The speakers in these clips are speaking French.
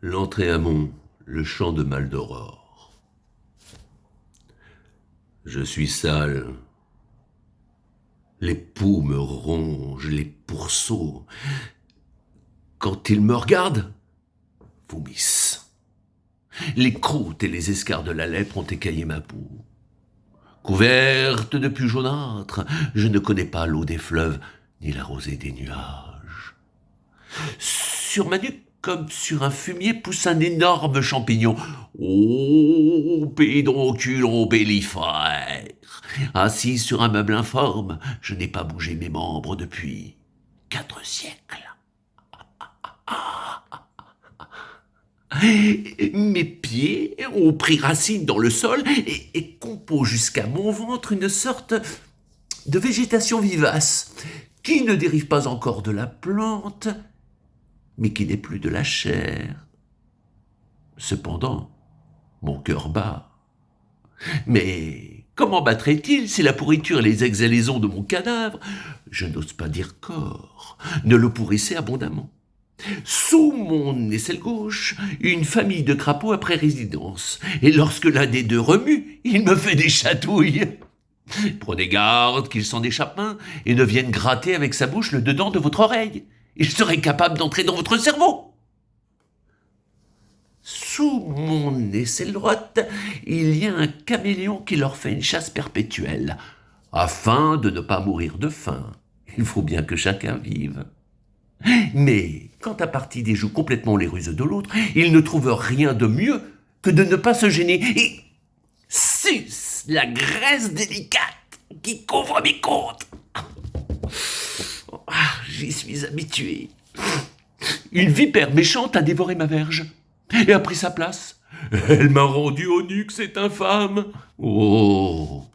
L'entrée amont, le champ de Maldoror. Je suis sale. Les poux me rongent, les pourceaux. Quand ils me regardent, vomissent. Les croûtes et les escarres de la lèpre ont écaillé ma peau. Couverte de pus jaunâtres, je ne connais pas l'eau des fleuves, ni la rosée des nuages. Sur ma nuque, comme sur un fumier, pousse un énorme champignon. Ô pays d'onculon bellifère! Assis sur un meuble informe, je n'ai pas bougé mes membres depuis 4 siècles. Mes pieds ont pris racine dans le sol et composent jusqu'à mon ventre une sorte de végétation vivace qui ne dérive pas encore de la plante, mais qui n'est plus de la chair. Cependant, mon cœur bat. Mais comment battrait-il si la pourriture et les exhalaisons de mon cadavre, je n'ose pas dire corps, ne le pourrissaient abondamment? Sous mon aisselle gauche, une famille de crapauds a pris résidence, et lorsque l'un des deux remue, il me fait des chatouilles. Prenez garde qu'il s'en échappe un et ne vienne gratter avec sa bouche le dedans de votre oreille. Il serait capable d'entrer dans votre cerveau. Sous mon aisselle droite, il y a un caméléon qui leur fait une chasse perpétuelle, afin de ne pas mourir de faim. Il faut bien que chacun vive. Mais quand à partie des joues complètement les ruses de l'autre, il ne trouve rien de mieux que de ne pas se gêner et suce la graisse délicate qui couvre mes côtes. J'y suis habitué. Une vipère méchante a dévoré ma verge et a pris sa place. Elle m'a rendu eunuque, cette infâme. Oh,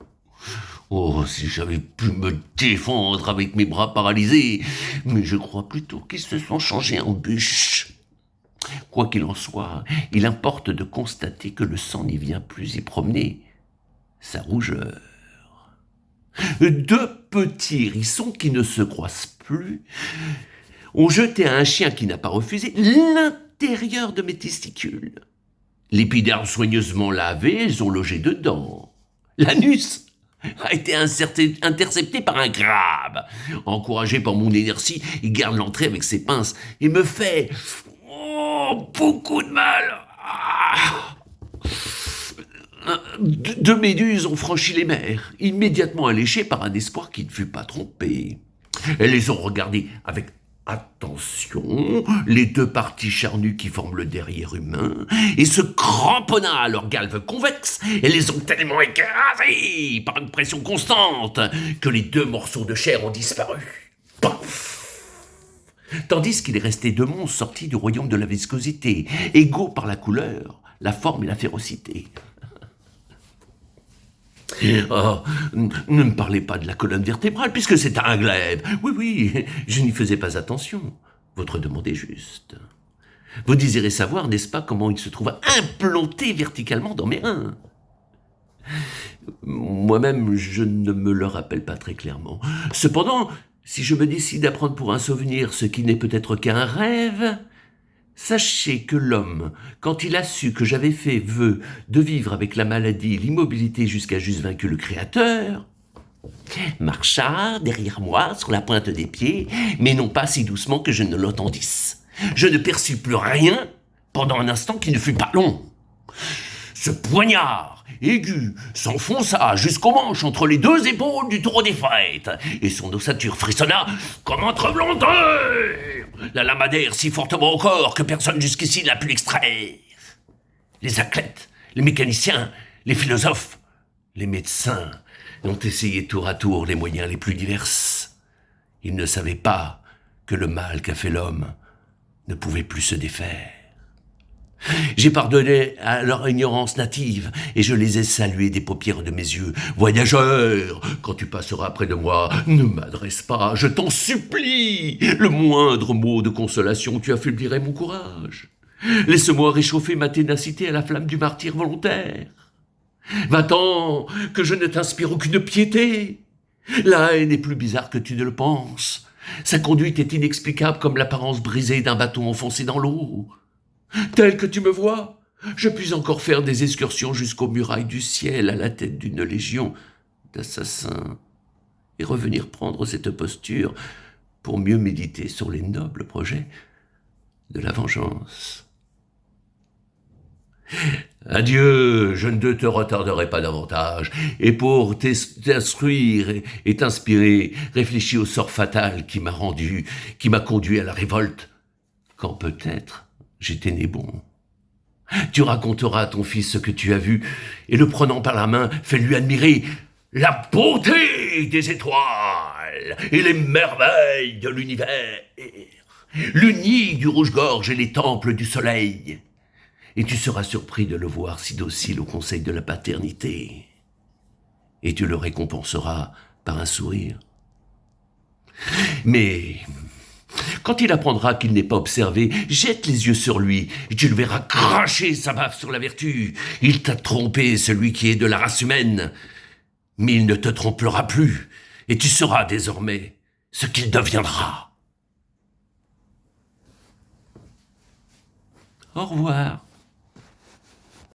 si j'avais pu me défendre avec mes bras paralysés, mais je crois plutôt qu'ils se sont changés en bûches. Quoi qu'il en soit, il importe de constater que le sang n'y vient plus y promener sa rougeur. 2 petits hérissons qui ne se croisent plus ont jeté à un chien qui n'a pas refusé l'intérieur de mes testicules. L'épiderme soigneusement lavé, ils ont logé dedans. L'anus a été intercepté par un crabe. Encouragé par mon inertie, il garde l'entrée avec ses pinces et me fait beaucoup de mal. Deux méduses ont franchi les mers, immédiatement alléchées par un espoir qui ne fut pas trompé. Elles les ont regardées avec attention, les 2 parties charnues qui forment le derrière humain, et se cramponnant à leur galve convexe, elles les ont tellement écrasées par une pression constante que les 2 morceaux de chair ont disparu. Paf! Tandis qu'il est resté 2 monstres sortis du royaume de la viscosité, égaux par la couleur, la forme et la férocité. Oh, ne me parlez pas de la colonne vertébrale, puisque c'est un glaive. Oui, je n'y faisais pas attention. Votre demande est juste. Vous désirez savoir, n'est-ce pas, comment il se trouve implanté verticalement dans mes reins? Moi-même, je ne me le rappelle pas très clairement. Cependant, si je me décide à prendre pour un souvenir ce qui n'est peut-être qu'un rêve, sachez que l'homme, quand il a su que j'avais fait vœu de vivre avec la maladie et l'immobilité jusqu'à juste vaincu le Créateur, marcha derrière moi sur la pointe des pieds, mais non pas si doucement que je ne l'entendisse. Je ne perçus plus rien pendant un instant qui ne fut pas long. Ce poignard aigu s'enfonça jusqu'au manche entre les 2 épaules du taureau des fêtes, et son ossature frissonna comme un tremblanteur. La lame adhère si fortement au corps que personne jusqu'ici n'a pu l'extraire. Les athlètes, les mécaniciens, les philosophes, les médecins ont essayé tour à tour les moyens les plus divers. Ils ne savaient pas que le mal qu'a fait l'homme ne pouvait plus se défaire. J'ai pardonné à leur ignorance native et je les ai salués des paupières de mes yeux. Voyageur, quand tu passeras près de moi, ne m'adresse pas, je t'en supplie, le moindre mot de consolation, tu affaiblirais mon courage. Laisse-moi réchauffer ma ténacité à la flamme du martyre volontaire. Va-t'en, que je ne t'inspire aucune piété. La haine est plus bizarre que tu ne le penses. Sa conduite est inexplicable comme l'apparence brisée d'un bâton enfoncé dans l'eau. Tel que tu me vois, je puis encore faire des excursions jusqu'aux murailles du ciel à la tête d'une légion d'assassins et revenir prendre cette posture pour mieux méditer sur les nobles projets de la vengeance. Adieu, je ne te retarderai pas davantage, et pour t'instruire et t'inspirer, réfléchis au sort fatal qui m'a conduit à la révolte, quand peut-être j'étais né bon. Tu raconteras à ton fils ce que tu as vu, et le prenant par la main, fais-lui admirer la beauté des étoiles et les merveilles de l'univers, le nid du rouge-gorge et les temples du soleil. Et tu seras surpris de le voir si docile au conseil de la paternité. Et tu le récompenseras par un sourire. Mais quand il apprendra qu'il n'est pas observé, jette les yeux sur lui, et tu le verras cracher sa baffe sur la vertu. Il t'a trompé, celui qui est de la race humaine. Mais il ne te trompera plus, et tu seras désormais ce qu'il deviendra. Au revoir.